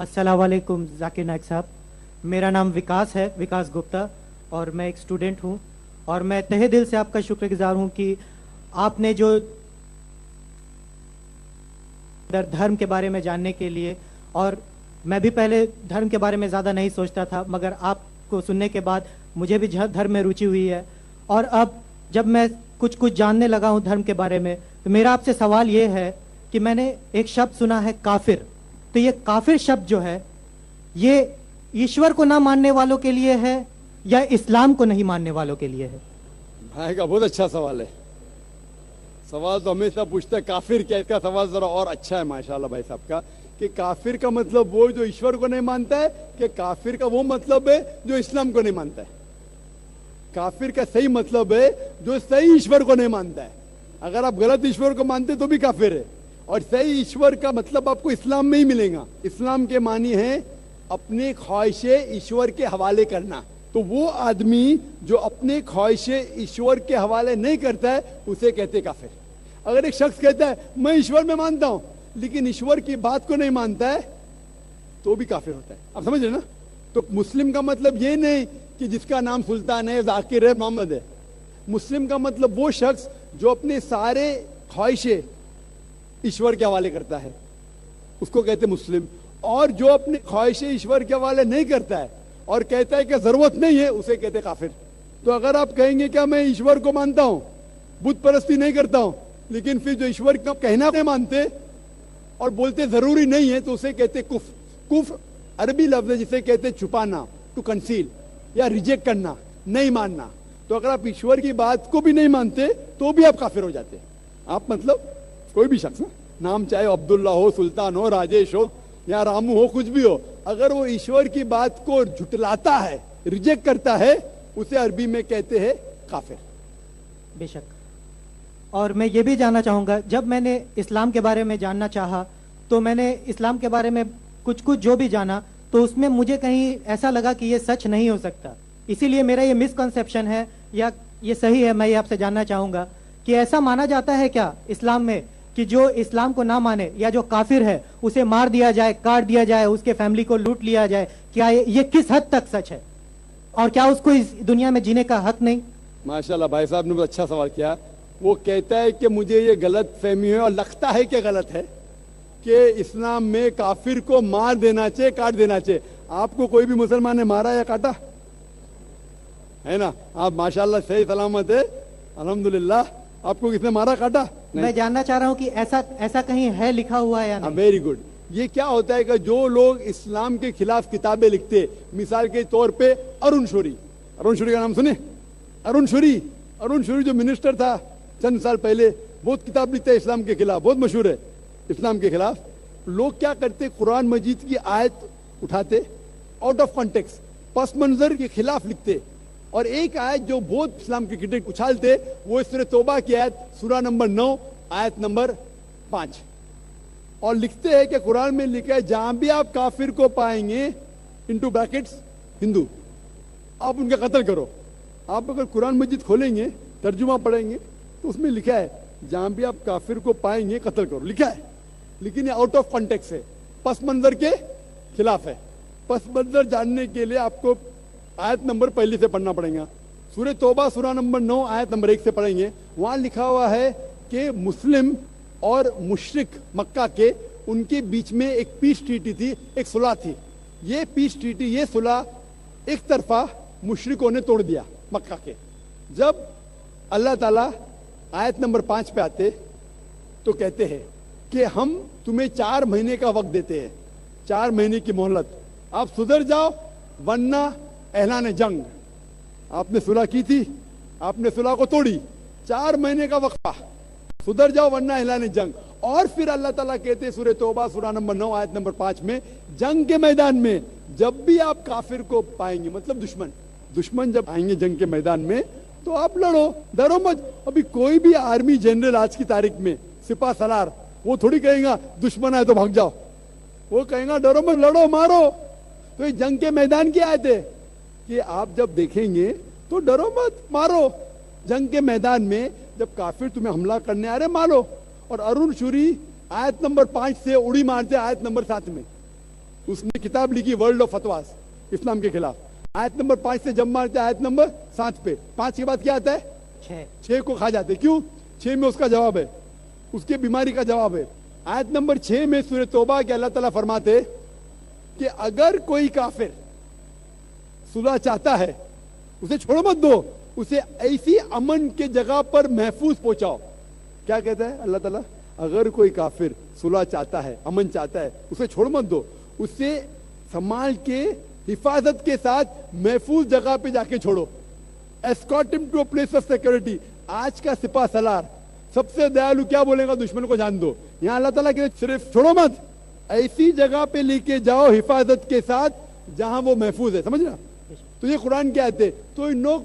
अस्सलाम वालेकुम जाकिर नाइक साहब, मेरा नाम विकास है, विकास गुप्ता, और मैं एक स्टूडेंट हूँ। और मैं तहे दिल से आपका शुक्रगुजार हूँ कि आपने जो धर्म के बारे में जानने के लिए, और मैं भी पहले धर्म के बारे में ज़्यादा नहीं सोचता था, मगर आपको सुनने के बाद मुझे भी धर्म में रुचि हुई है। और अब जब मैं कुछ जानने लगा हूँ धर्म के बारे में, तो मेरा आपसे सवाल ये है कि मैंने एक शब्द सुना है काफिर। तो ये काफिर शब्द जो है, ये ईश्वर को ना मानने वालों के लिए है या इस्लाम को नहीं मानने वालों के लिए है? भाई का बहुत अच्छा सवाल है। सवाल तो हमेशा पूछता है काफिर क्या, इसका सवाल जरा और अच्छा है माशाल्लाह भाई साहब का, कि काफिर का मतलब वो जो ईश्वर को नहीं मानता है, कि काफिर का वो मतलब है जो इस्लाम को नहीं मानता है। काफिर का सही मतलब है जो सही ईश्वर को नहीं मानता है। अगर आप गलत ईश्वर को मानते तो भी काफिर है। और सही ईश्वर का मतलब आपको इस्लाम में ही मिलेगा। इस्लाम के मानी है अपनी ख्वाहिशें ईश्वर के हवाले करना। तो वो आदमी जो अपने ख्वाहिशें ईश्वर के हवाले नहीं करता है, उसे कहते काफिर। अगर एक शख्स कहता है मैं ईश्वर में मानता हूं लेकिन ईश्वर की बात को नहीं मानता है, तो भी काफिर होता है। आप समझ रहे ना? तो मुस्लिम का मतलब ये नहीं कि जिसका नाम सुल्तान है, जाकिर है, मोहम्मद है। मुस्लिम का मतलब वो शख्स जो अपने सारे ख्वाहिशें ईश्वर के हवाले करता है, उसको कहते मुस्लिम। और जो अपनी ख्वाहिशें ईश्वर के हवाले नहीं करता है और कहता है कि जरूरत नहीं है, उसे कहते काफिर। तो अगर आप कहेंगे क्या मैं ईश्वर को मानता हूं, बुत परस्ती नहीं करता हूं, लेकिन फिर जो ईश्वर का कहना नहीं मानते और बोलते जरूरी नहीं है, तो उसे कहते कुफ। कुफ अरबी लफ्ज है जिसे कहते छुपाना, टू कंसील, या रिजेक्ट करना, नहीं मानना। तो अगर आप ईश्वर की बात को भी नहीं मानते तो भी आप काफिर हो जाते। आप मतलब कोई भी शख्स, नाम चाहे अब्दुल्ला हो, सुल्तान हो, राजेश हो या रामू हो, कुछ भी हो, अगर वो ईश्वर की बात को झुटलाता है, रिजेक्ट करता है, उसे अरबी में कहते हैं काफिर। बेशक। और मैं ये भी जानना चाहूँगा, जब मैंने इस्लाम के बारे में जानना चाहा तो मैंने इस्लाम के बारे में कुछ जो भी जाना, तो उसमें मुझे कहीं ऐसा लगा कि ये सच नहीं हो सकता। इसीलिए मेरा ये मिसकंसेप्शन है या ये सही है, मैं ये आपसे जानना चाहूँगा कि ऐसा माना जाता है क्या इस्लाम में कि जो इस्लाम को ना माने या जो काफिर है उसे मार दिया जाए, काट दिया जाए, उसके फैमिली को लूट लिया जाए? क्या ये किस हद तक सच है, और क्या उसको इस दुनिया में जीने का हक नहीं? माशाल्लाह भाई साहब ने बहुत अच्छा सवाल किया। वो कहता है कि मुझे ये गलत फहमी है और लगता है कि गलत है कि इस्लाम में काफिर को मार देना चाहिए, काट देना चाहिए। आपको कोई भी मुसलमान ने मारा या काटा है ना? आप माशाल्लाह सही सलामत है, अल्हम्दुलिल्लाह। आपको किसने मारा, काटा? मैं जानना चाह रहा हूँ कि ऐसा कहीं है लिखा हुआ या नहीं? Very good. ये क्या होता है कि जो लोग इस्लाम के खिलाफ किताबें लिखते, मिसाल के तौर पे अरुण शूरी का नाम सुने? अरुण शूरी जो मिनिस्टर था चंद साल पहले, बहुत किताब लिखते हैं इस्लाम के खिलाफ, बहुत मशहूर है इस्लाम के खिलाफ। लोग क्या करते, कुरान मजीद की आयत उठाते, आउट ऑफ कॉन्टेक्स्ट, पस मंजर के खिलाफ लिखते, और एक आयत जो बहुत इस्लाम के क्रिटिक उछालते, वो सूरह तौबा की आयत, सूरा नंबर 9 आयत नंबर 5, और लिखते हैं कि कुरान में लिखा है जहां भी आप काफिर को पाएंगे, इनटू ब्रैकेट्स हिंदू, आप उनका कत्ल करो। आप अगर कुरान मजीद खोलेंगे, तर्जुमा पढ़ेंगे, तो उसमें लिखा है जहां भी आप काफिर को पाएंगे कत्ल करो, लिखा है। लेकिन ये आउट ऑफ कॉन्टेक्स्ट है, पस मंजर के खिलाफ है। पस मंजर जानने के लिए आपको आयत नंबर पहले से पढ़ना पड़ेगा। सूरह तौबा सूरा नंबर 9 आयत नंबर 1 से पढ़ेंगे। वहां लिखा हुआ है कि मुस्लिम और मुशरिक मक्का के, उनके बीच में एक पीस ट्रीटी थी, एक सुलह थी। ये पीस ट्रीटी, ये सुलह एक तरफा मुशरिकों ने तोड़ दिया मक्का के। जब अल्लाह ताला आयत नंबर 5 पे आते तो कहते हैं कि हम तुम्हें 4 महीने का वक्त देते हैं, 4 महीने की मोहलत, आप सुधर जाओ वरना ऐलान जंग। आपने सुलह की थी, आपने सुलह को तोड़ी, 4 महीने का वक्फा, सुधर जाओ वरना ऐलान जंग। और फिर अल्लाह ताला कहते हैं सूरह तौबा सूरा नंबर 9 आयत नंबर 5 में, जंग के मैदान में जब भी आप काफिर को पाएंगे, मतलब दुश्मन जब आएंगे जंग के मैदान में, तो आप लड़ो, डरो मत। अभी कोई भी आर्मी जनरल आज की तारीख में, सिपा सलार, वो थोड़ी कहेगा दुश्मन आए तो भाग जाओ, वो कहेगा डरो मत, लड़ो, मारो। तो ये जंग के मैदान की आयत है कि आप जब देखेंगे تو ڈرو مت, مارو. جنگ کے میدان میں جب کافر تمہیں حملہ کرنے آ رہے مارو. اور ارون شوری آیت نمبر 5 سے اڑی مارتے آیت نمبر 7 میں. اس نے کتاب لکھی ورلڈ آف فتواز اسلام کے خلاف. آیت نمبر 5 سے جب مارتے آیت نمبر 7 پہ. 5 کے بعد کیا آتا ہے؟ 6 کو کھا جاتے. کیوں؟ 6 میں اس کا جواب ہے, اس کے بیماری کا جواب ہے. آیت نمبر 6 میں سورہ توبہ کے اللہ تعالیٰ فرماتے کہ اگر کوئی کافر صلح چاہتا ہے اسے چھوڑو مت دو, اسے ایسی امن کے جگہ پر محفوظ پہنچاؤ. کیا کہتا ہے اللہ تعالیٰ؟ اگر کوئی کافر صلح چاہتا ہے, امن چاہتا ہے, اسے چھوڑ مت دو, اسے سنبھال کے حفاظت کے ساتھ محفوظ جگہ پہ جا کے چھوڑو. escort him to a place of security. آج کا سپاہ سالار سب سے دیالو کیا بولے گا؟ دشمن کو جان دو. یہاں اللہ تعالیٰ کہ صرف چھوڑو مت, ایسی جگہ پہ لے کے جاؤ حفاظت کے ساتھ جہاں وہ محفوظ ہے. سمجھ رہا؟ تو یہ قرآن کی آیت ہے. تو ان لوگ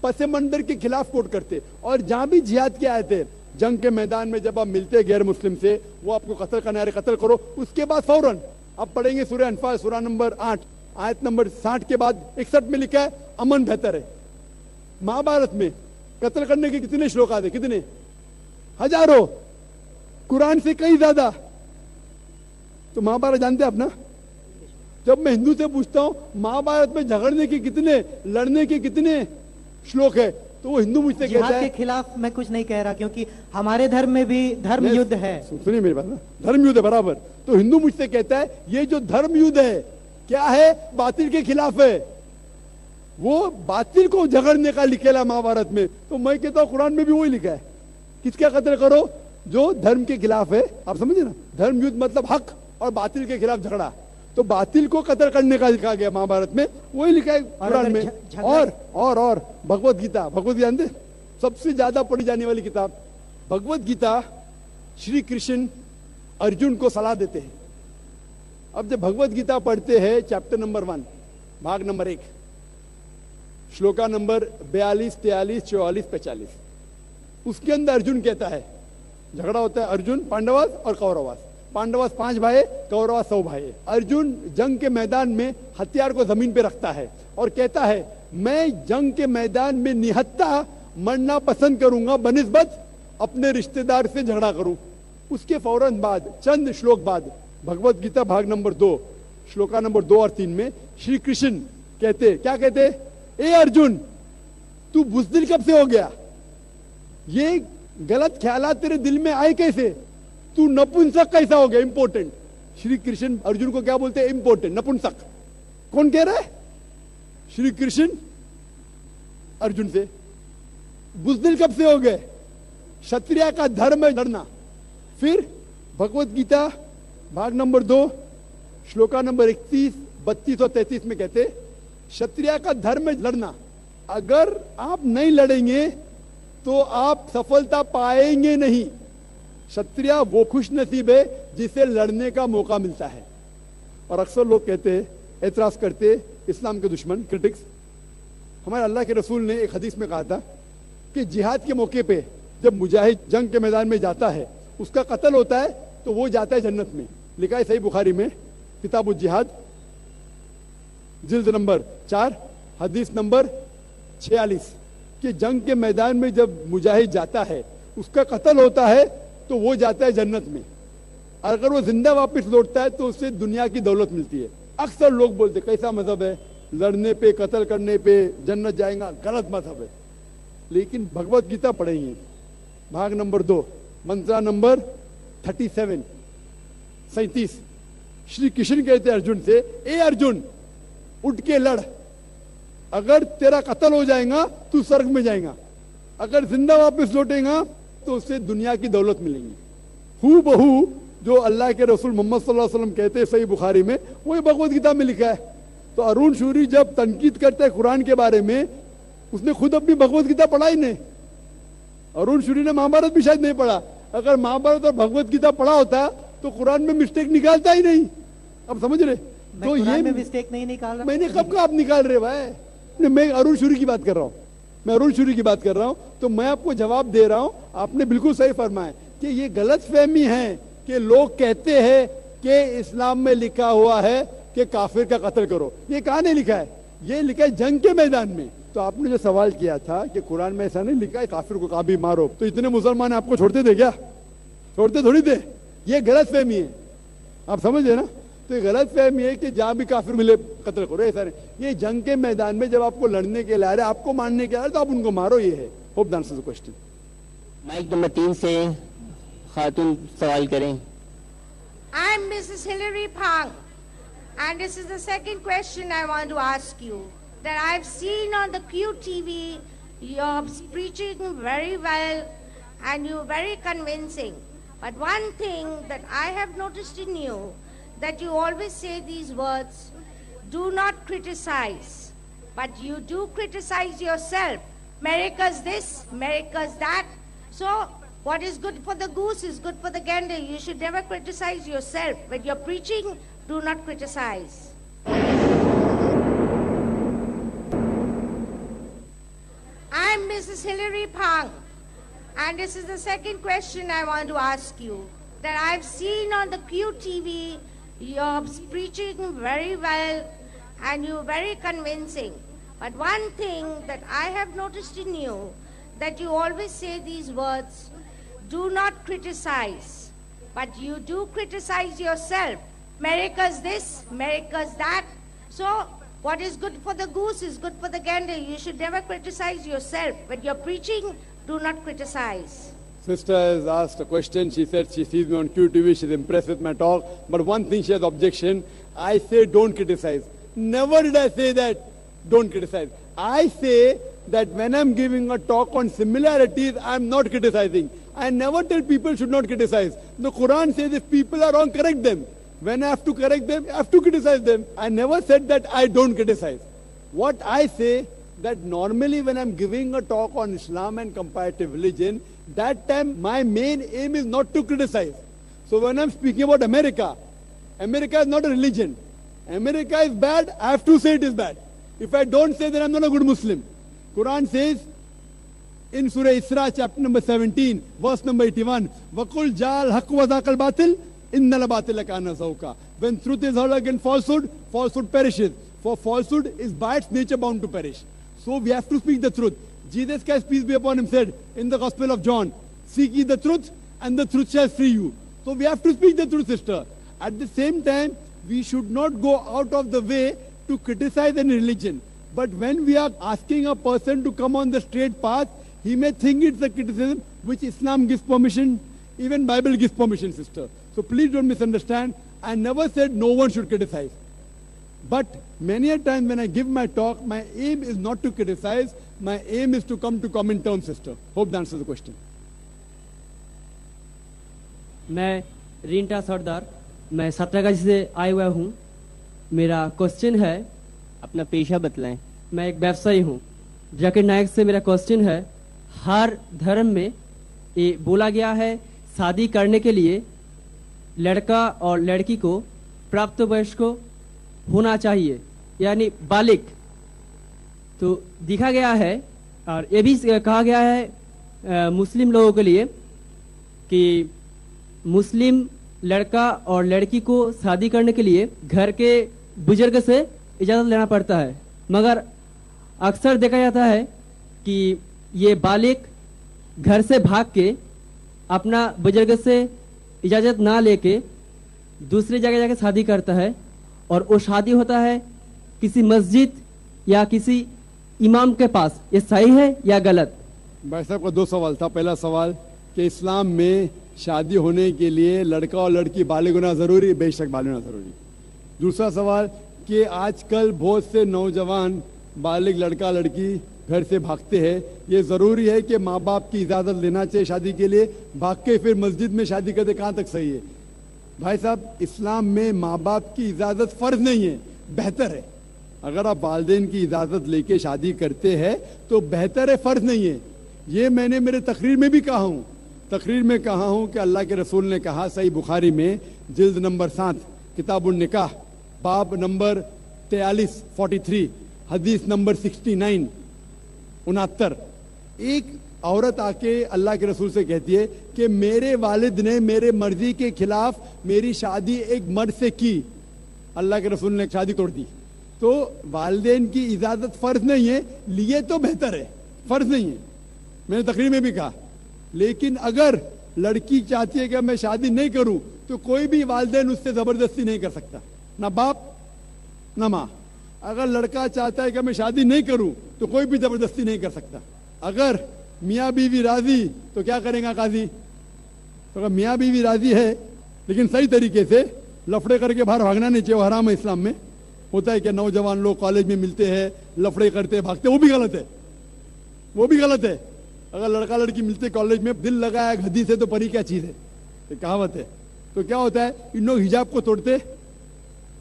پس منظر کے خلاف کوٹ کرتے, اور جہاں بھی جہاد کی آیت ہے, جنگ کے میدان میں جب آپ ملتے غیر مسلم سے, وہ آپ کو قتل کرنے آ رہے, قتل کرو. اس کے بعد فوراً آپ پڑھیں گے سورہ انفال سورہ نمبر 8 آیت نمبر 60 کے بعد 61 میں لکھا ہے امن بہتر ہے. مہابھارت میں قتل کرنے کے کتنے شلوکات ہیں؟ کتنے؟ ہزاروں, قرآن سے کئی زیادہ. تو مہابھارت جانتے آپ نا؟ جب میں ہندو سے پوچھتا ہوں مہابھارت میں جھگڑنے کے کتنے, لڑنے کے کتنے شلوک ہے, تو وہ ہندو مجھ سے کہتا ہے جہاد کے خلاف میں کچھ نہیں کہہ رہا, کیونکہ ہمارے دھرم میں بھی دھرم یدھ ہے. سنیے میری بات نا, دھرم یدھ ہے برابر. تو ہندو مجھ سے کہتا ہے یہ جو دھرم یدھ ہے کیا ہے؟ باطل کے خلاف ہے. وہ باطل کو جھگڑنے کا لکھا مہابھارت میں. تو میں کہتا ہوں قرآن میں بھی وہی لکھا ہے, کس کا قتل کرو؟ جو دھرم کے خلاف ہے. آپ سمجھے نا, دھرم یدھ مطلب حق اور باطل کے خلاف جھگڑا. تو باطل کو قتل کرنے کا لکھا گیا مہابھارت میں, وہی لکھا ہے قرآن میں. اور بھگوت گیتا, بھگوت گیتا جانتے, سب سے زیادہ پڑھی جانے والی کتاب بھگوت گیتا. شری کرشن ارجن کو صلاح دیتے ہیں. اب جب بھگوت گیتا پڑھتے ہیں چیپٹر نمبر 1 بھاگ نمبر 1 شلوکا نمبر 42 43 44 45, اس کے اندر ارجن کہتا ہے, جھگڑا ہوتا ہے ارجن پانڈواس اور کورواس. پانڈواس 5 بھائی, کورواس 100 بھائی. ارجن جنگ کے میدان میں ہتھیار کو زمین پہ رکھتا ہے اور کہتا ہے میں جنگ کے میدان میں نہتا مرنا پسند کروں گا بنسبت اپنے رشتہ دار سے جھگڑا کروں. اس کے فوراً بعد چند شلوک بعد بھگوت گیتا بھاگ نمبر 2 شلوکا نمبر 2 اور 3 میں شری کرشن کہتے, کیا کہتے؟ اے ارجن تو بزدل کب سے ہو گیا؟ یہ غلط خیالات تیرے دل میں آئے کیسے؟ تو نپنسک کیسا ہو گیا؟ امپورٹنٹ. شری کرشن ارجن کو کیا بولتے ہیں؟ امپورٹنٹ, نپنسک. کون کہہ رہا ہے؟ شری کرشن ارجن سے. بزدل کب سے ہو گئے؟ شتریا کا دھرم ہے لڑنا. پھر بھگوت گیتا بھاگ نمبر 2 شلوکا نمبر 31 32 اور 33 میں کہتے شتریا کا دھرم ہے لڑنا. اگر آپ نہیں لڑیں گے تو آپ سفلتا پائیں گے نہیں. شتریا وہ خوش نصیب ہے جسے لڑنے کا موقع ملتا ہے. اور اکثر لوگ کہتے ہیں, اعتراض کرتے, اسلام کے دشمن کرٹکس, ہمارے اللہ کے رسول نے ایک حدیث میں کہا تھا کہ جہاد کے موقع پہ جب مجاہد جنگ کے میدان میں جاتا ہے, اس کا قتل ہوتا ہے تو وہ جاتا ہے جنت میں. لکھا ہے صحیح بخاری میں کتاب الجہاد جلد نمبر 4 حدیث نمبر 46 کہ جنگ کے میدان میں جب مجاہد جاتا ہے اس کا قتل ہوتا ہے تو وہ جاتا ہے جنت میں. اگر وہ زندہ واپس لوٹتا ہے تو اسے دنیا کی دولت ملتی ہے. اکثر لوگ بولتے کیسا مذہب ہے, لڑنے پہ قتل کرنے پہ جنت جائیں گا, غلط مذہب ہے. لیکن بھگوت گیتا پڑھیں گے بھاگ نمبر 2 منترا نمبر 37 شری کرشن کہتے ہیں ارجن سے, اے ارجن اٹھ کے لڑ. اگر تیرا قتل ہو جائے گا تو سرگ میں جائے گا, اگر زندہ واپس لوٹے گا تو اسے دنیا کی دولت ملیں گی. ہو بہو جو اللہ کے رسول محمد صلی اللہ علیہ وسلم کہتے ہیں صحیح بخاری میں, وہی بھگوت گیتا میں لکھا ہے. تو ارون شوری جب تنقید کرتا ہے قرآن کے بارے میں, اس نے خود اپنی بھگوت گیتا پڑھا ہی نہیں. ارون شوری نے مہابھارت بھی شاید نہیں پڑھا. اگر مہابھارت اور بھگوت گیتا پڑھا ہوتا تو قرآن میں مسٹیک نکالتا ہی نہیں. اب سمجھ رہے؟ تو یہ مسٹیک نہیں نکال رہا. میں نے کب کا آپ نکال رہے بھائی, میں ارون شوری کی بات کر رہا ہوں, میں ارون شوری کی بات کر رہا ہوں. تو میں آپ کو جواب دے رہا ہوں, آپ نے بالکل صحیح فرمایا کہ یہ غلط فہمی ہے کہ لوگ کہتے ہیں کہ اسلام میں لکھا ہوا ہے کہ کافر کا قتل کرو. یہ کہاں نہیں لکھا ہے؟ یہ لکھا ہے جنگ کے میدان میں. تو آپ نے جو سوال کیا تھا کہ قرآن میں ایسا نہیں لکھا ہے کافر کو کبھی مارو، تو اتنے مسلمان آپ کو چھوڑتے تھے کیا؟ چھوڑتے تھوڑی تھے. یہ غلط فہمی ہے، آپ سمجھے نا. تو یہ غلط فہمی ہے کہ جہاں بھی کافر ملے قتل کرو، ایسا نہیں. یہ جنگ کے میدان میں جب آپ کو لڑنے کے لیے آ رہے، آپ کو مارنے کے آ رہے تو آپ ان کو مارو. یہ ہے. Hope answer the question. Mic number 3 سے خاتون سوال کریں. I'm Mrs. Hilary Phang, and this is the second question I want to ask you. That I've seen on the QTV, you're preaching very well and you're very convincing. But one thing that I have noticed in you, that you always say these words, do not criticize, but you do criticize yourself. America's this, America's that. So what is good for the goose is good for the gander. You should never criticize yourself. When you're preaching, do not criticize. I'm Mrs. Hilary Phang, and this is the second question I want to ask you. That I've seen on the QTV, you're preaching very well and you're very convincing. But one thing that I have noticed in you, that you always say these words, do not criticize, but you do criticize yourself. America's this, America's that. So what is good for the goose is good for the gander. You should never criticize yourself. When you're preaching, do not criticize. Sister has asked a question. She said she sees me on QTV. She's impressed with my talk. But one thing she has objection. I say don't criticize. Never did I say that don't criticize. I say that when I'm giving a talk on similarities, I'm not criticizing. I never tell people should not criticize. The Quran says if people are wrong, correct them. When I have to correct them, I have to criticize them. I never said that I don't criticize. What I say, that normally when I'm giving a talk on Islam and comparative religion, that time my main aim is not to criticize. So when I'm speaking about America, America is not a religion. America is bad, I have to say it is bad. If I don't say, then I'm not a good Muslim. Quran says in Surah Isra, chapter number 17, verse number 81, وَقُلْ جَاءَ الْحَقُّ وَذَاقَ الْبَاطِلُ إِنَّ الْبَاطِلَ كَانَ زَهُوقًا. When truth is heard against falsehood, falsehood perishes. For falsehood is by its nature bound to perish. So we have to speak the truth. Jesus Christ, peace be upon him, said in the Gospel of John, seek ye the truth, and the truth shall free you. So we have to speak the truth, sister. At the same time, we should not go out of the way to criticize any religion. But when we are asking a person to come on the straight path, he may think it's a criticism which Islam gives permission, even Bible gives permission, sister. So please don't misunderstand. I never said no one should criticize. But many a time when I give my talk, my aim is not to criticize. My aim is to come to common terms, sister. Hope that answers the question. मैं रिंटा सरदार, मैं सतरागाछी से आया हुआ हूँ. मेरा question है, اپنا پیشہ بتلائیں. मैं एक व्यवसायी हूँ. जाकिर नायक से मेरा क्वेश्चन है, हर धर्म में ये बोला गया है शादी करने के लिए लड़का और लड़की को प्राप्त वयस्क होना चाहिए, यानी बालिग. तो दिखा गया है और ये भी कहा गया है मुस्लिम लोगों के लिए कि मुस्लिम लड़का और लड़की को शादी करने के लिए घर के बुजुर्ग से इजाज़त लेना पड़ता है. मगर अक्सर देखा जाता है कि ये बालिग घर से भाग के अपना बुजुर्ग से इजाज़त ना लेके दूसरी जगह जाके शादी करता है, और वो शादी होता है किसी मस्जिद या किसी इमाम के पास. ये सही है या गलत? भाई साहब का दो सवाल था. पहला सवाल कि इस्लाम में शादी होने के लिए लड़का और लड़की बालिग होना जरूरी, बेशक बालिग होना जरूरी. दूसरा सवाल कि आजकल बहुत से नौजवान बालिग लड़का लड़की घर से भागते हैं. ये जरूरी है कि माँ बाप की इजाजत लेना चाहिए शादी के लिए, भाग के फिर मस्जिद में शादी करते कहाँ तक सही है? भाई साहब, इस्लाम में माँ बाप की इजाजत फर्ज नहीं है, बेहतर है. अगर आप वालिदैन की इजाजत लेके शादी करते हैं तो बेहतर है, फर्ज नहीं है. ये मैंने मेरे तकरीर में भी कहा हूँ. तकरीर में कहा हूँ कि अल्लाह के रसूल ने कहा, सही बुखारी में जिल्द नंबर 7 किताबुन निकाह बाब नंबर 43 हदीस नंबर 69 69, एक औरत आके अल्लाह के रसूल से कहती है कि मेरे वालिद ने मेरे मर्जी के खिलाफ मेरी शादी एक मर्द से की. अल्लाह के रसूल ने शादी तोड़ दी. تو والدین کی اجازت فرض نہیں ہے, لیے تو بہتر ہے, فرض نہیں ہے, میں نے تقریر میں بھی کہا. لیکن اگر لڑکی چاہتی ہے کہ میں شادی نہیں کروں تو کوئی بھی والدین اس سے زبردستی نہیں کر سکتا, نہ باپ نہ ماں. اگر لڑکا چاہتا ہے کہ میں شادی نہیں کروں تو کوئی بھی زبردستی نہیں کر سکتا. اگر میاں بیوی راضی تو کیا کریں گا قاضی؟ تو اگر میاں بیوی راضی ہے لیکن صحیح طریقے سے, لفڑے کر کے باہر بھاگنا نہیں چاہیے, وہ حرام ہے اسلام میں. ہوتا ہے کہ نوجوان لوگ کالج میں ملتے ہیں, لفڑے کرتے بھاگتے, وہ بھی غلط ہے, وہ بھی غلط ہے. اگر لڑکا لڑکی ملتے کالج میں, دل لگایا گدھی سے تو پری کیا چیز ہے, یہ کہاوت ہے. تو کیا ہوتا ہے, ان لوگ حجاب کو توڑتے,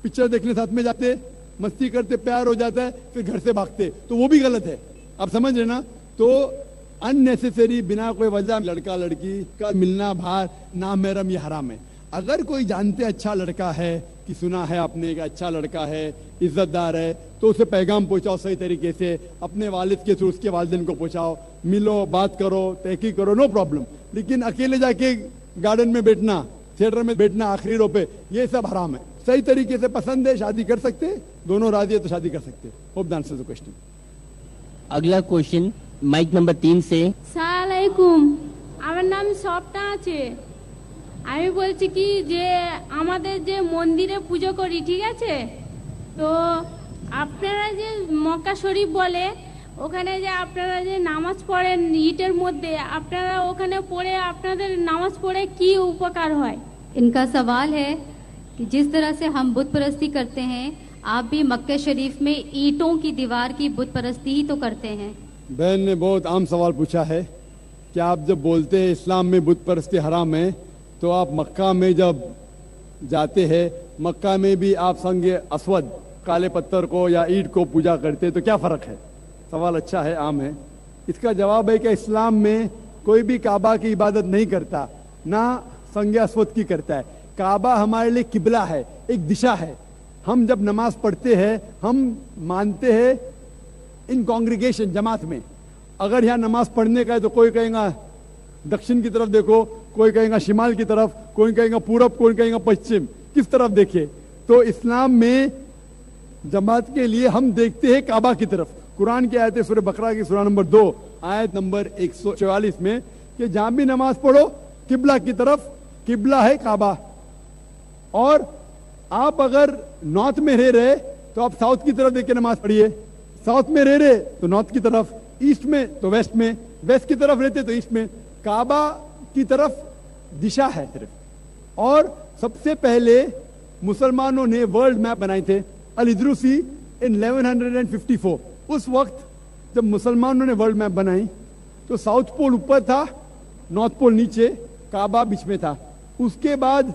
پکچر دیکھنے ساتھ میں جاتے, مستی کرتے, پیار ہو جاتا ہے, پھر گھر سے بھاگتے, تو وہ بھی غلط ہے. آپ سمجھ رہے نا؟ تو ان نیسیسری بنا کوئی وجہ لڑکا لڑکی کا ملنا باہر نامحرم یہ حرام ہے. اگر کوئی جانتے اچھا لڑکا ہے کہ سنا ہے آپ نے کہ اچھا لڑکا ہے, عزت دار ہے, تو اسے پیغام پہنچاؤ صحیح طریقے سے, اپنے والد کے تھرو اس کے والدین کو پہنچاؤ, ملو, بات کرو, تحقیق کرو, نو پرابلم. لیکن اکیلے جا کے گارڈن میں بیٹھنا, تھیٹر میں بیٹھنا آخری رو پہ, یہ سب حرام ہے. صحیح طریقے سے پسند ہے شادی کر سکتے, دونوں راضی ہے تو شادی کر سکتے. Hope answer the question. اگلا کوشچن مائک نمبر 3 سے. আসসালামু আলাইকুম, আমার নাম স্বপ্না আছে. আমি বলছি কি যে আমাদের যে মন্দিরে পুজো করি, ঠিক আছে, তো আপনারা যে মক্কা শরীফ বলে ওখানে যে আপনারা যে নামাজ পড়েন ইটের মধ্যে, আপনারা ওখানে পড়ে আপনাদের নামাজ পড়ে কি উপকার হয়? इनका सवाल है कि जिस तरह से हम बुत परस्ती करते हैं, आप भी मक्का शरीफ में ईंटों की दीवार की बुत परस्ती ही तो करते हैं. बहन ने बहुत आम सवाल पूछा है कि आप जब बोलते हैं इस्लाम में बुत परस्ती हराम है, तो आप मक्का में जब जाते हैं, मक्का में भी आप संगे असवद काले पत्थर को या ईंट को पूजा करते हैं, तो क्या फ़र्क है? सवाल अच्छा है, आम है. इसका जवाब है कि इस्लाम में कोई भी काबा की इबादत नहीं करता, ना संगे असवद की करता है. काबा हमारे लिए किबला है, एक दिशा है. हम जब नमाज पढ़ते हैं हम मानते हैं इन कॉन्ग्रीगेशन, जमात में. अगर यहाँ नमाज पढ़ने का है तो कोई कहेगा दक्षिण की तरफ देखो, कोई कहेगा शिमाल की तरफ, कोई कहेगा पूरब, कोई कहेगा पश्चिम, किस तरफ देखे. तो इस्लाम में जमात के लिए हम देखते हैं काबा की तरफ. कुरान की आयत है सूरह बकरा की सूरह नंबर 2 आयत नंबर 144 में कि जहां भी नमाज पढ़ो किबला की तरफ, किबला है काबा. और आप अगर नॉर्थ में रह रहे तो आप साउथ की तरफ देख के नमाज पढ़िए, साउथ में रह रहे तो नॉर्थ की तरफ, ईस्ट में तो वेस्ट में, वेस्ट की तरफ रहते तो ईस्ट में. काबा की तरफ दिशा है सिर्फ. और सबसे पहले मुसलमानों ने वर्ल्ड मैप बनाए थे अल-इद्रुसी इन 1154. उस वक्त जब मुसलमानों ने वर्ल्ड मैप बनाई तो साउथ पोल ऊपर था, नॉर्थ पोल नीचे, काबा बीच में था. उसके बाद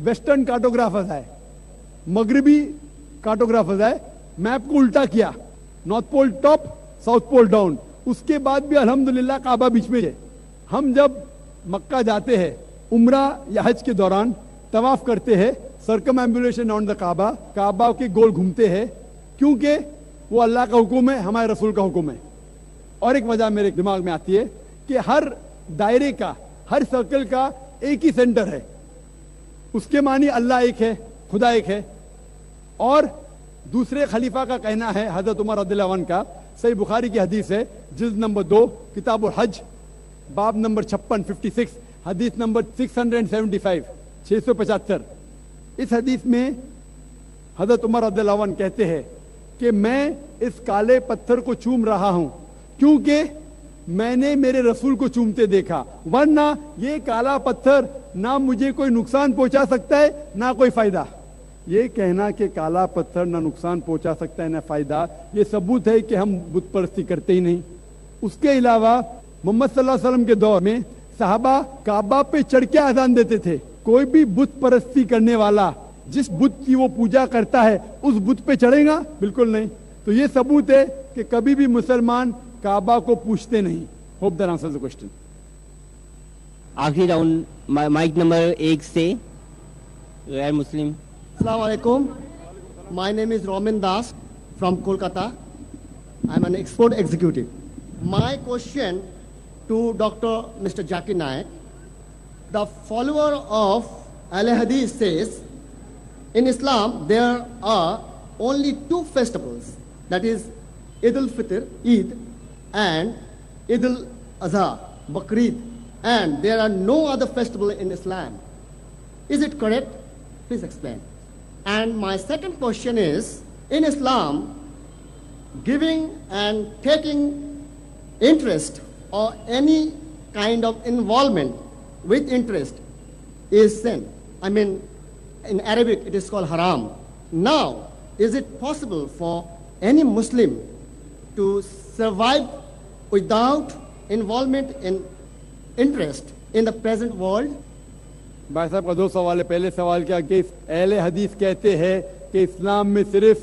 वेस्टर्न कार्टोग्राफर्स आए, मगरबी कार्टोग्राफर्स आए, मैप को उल्टा किया, north pole top, south pole down. उसके बाद भी अल्हम्दुलिल्लाह काबा बीच में है. हम जब मक्का जाते हैं उम्रा या हज के दौरान तवाफ करते हैं, सर्कमएम्बुलेशन ऑन द काबा, काबा के गोल घूमते हैं, क्योंकि वो अल्लाह का हुक्म है, हमारे रसूल का हुक्म है. और एक वजह मेरे दिमाग में आती है कि हर दायरे का, हर सर्कल का एक ही सेंटर है. उसके मानी अल्लाह एक है, खुदा एक है. और दूसरे खलीफा का कहना है, हजरत उमर रज़ियल्लाहु अन्हु का, सही बुखारी की हदीस है, जिल्द नंबर 2 किताबुल हज, बाब नंबर 56 हदीस नंबर 675 675. इस हदीस में हजरत उमर रज़ियल्लाहु अन्हु कहते हैं कि मैं इस काले पत्थर को चूम रहा हूं क्योंकि मैंने मेरे रसूल को चूमते देखा, वरना ये काला पत्थर ना मुझे कोई नुकसान पहुंचा सकता है ना कोई फायदा. ये कहना कि काला पत्थर ना नुकसान पहुंचा सकता है ना फायदा, ये सबूत है कि हम बुत परस्ती करते ही नहीं. उसके अलावा मोहम्मद सल्लल्लाहु अलैहि वसल्लम के दौर में सहाबा काबा पे चढ़ के आजान देते थे. कोई भी बुत परस्ती करने वाला जिस बुत की वो पूजा करता है उस बुत पे चढ़ेगा? बिल्कुल नहीं. तो ये सबूत है कि कभी भी मुसलमान काबा को पूछते नहीं. Hope that answers the question. आखिरी राउंड माइक नंबर 1 से गैर मुस्लिम. Assalamu alaikum. My name is Romin Das from Kolkata. I'm an export executive. My question to Dr. Mr. Zakir Naik. The follower of Al Hadith says, in Islam there are only two festivals, that is Eid al-Fitr, Eid, and Eid al-Adha, Bakrid, and there are no other festival in Islam. Is it correct? Please explain. And my second question is, in Islam, giving and taking interest or any kind of involvement with interest is sin. I mean, in Arabic it is called haram. Now, is it possible for any Muslim to survive without involvement in interest in the present world? भाई साहब का दो सवाल है। पहले सवाल क्या कि अहले हदीस कहते हैं कि इस्लाम में सिर्फ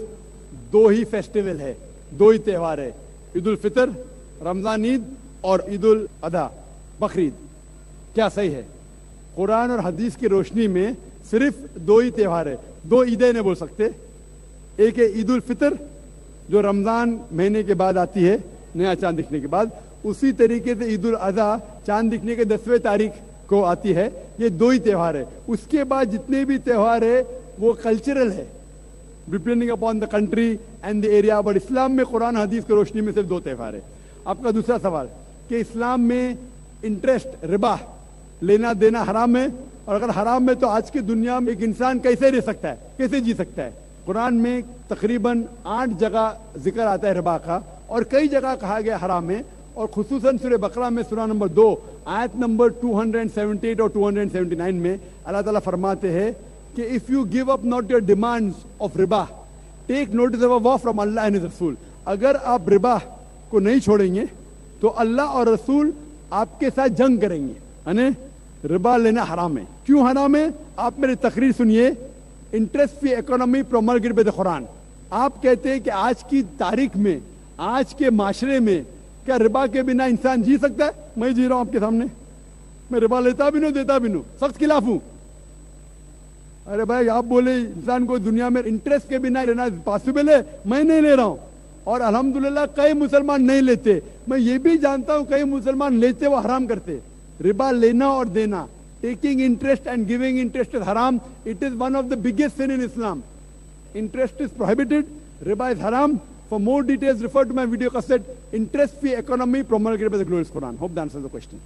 दो ही फेस्टिवल है, दो ही त्यौहार है, ईद उल फितर, रमजान ईद और ईद उल अधा, बकरीद। क्या सही है? कुरान और हदीस की रोशनी में सिर्फ दो ही त्यौहार है, दो ईदें नहीं बोल सकते। एक है ईद उल फितर जो रमजान महीने के बाद आती है, नया चांद दिखने के बाद, उसी तरीके से ईद उल अधा चांद दिखने के 10वें तारीख को आती है। ये दो ही त्यौहार है। उसके बाद जितने भी त्यौहार है वो कल्चरल है, depending upon the country and the area, but इस्लाम में कुरान हदीस की रोशनी में सिर्फ दो त्यौहार है। आपका दूसरा सवाल कि इस्लाम में इंटरेस्ट, रिबा लेना देना हराम है, और अगर हराम है तो आज की दुनिया में एक इंसान कैसे रह सकता है, कैसे जी सकता है? कुरान में तकरीबन 8 जगह जिक्र आता है रिबा का, और कई जगह कहा गया हराम है, और खुसूसन सूरह बकरा में सूरह नंबर 2 आयत नंबर 278 और 279 में अल्लाह ताला फरमाते हैं कि if you give up not your demands of रिबा take notice of a war from अल्लाह एंड हिज रसूल। अगर आप रिबा को नहीं छोड़ेंगे तो अल्लाह और रसूल आपके साथ जंग करेंगे। यानी रिबा लेना हराम है। क्यों हराम है? आप मेरी तकरीर सुनिए। Interest free economy promulgated by the कुरान। आप कहते हैं कि आज की तारीख में, आज के माशरे में क्या रिबा के बिना इंसान जी सकता है? मैं जी रहा हूं आपके सामने, मैं रिबा लेता भी नहीं, देता भी नहीं, सख्त खिलाफ हूं। अरे भाई आप बोले इंसान को दुनिया में इंटरेस्ट के बिना लेना पॉसिबल है, मैं नहीं ले रहा हूं, और अल्हम्दुलिल्लाह कई मुसलमान नहीं लेते। मैं ये भी जानता हूं कई मुसलमान लेते, वो हराम करते। रिबा लेना और देना, taking interest and giving interest is हराम। It is one of the biggest sin in इस्लाम। Interest is prohibited, riba is haram. For more details, refer to my video cassette, Interest Free Economy, promulgated by the glorious Quran. Hope that answers the question.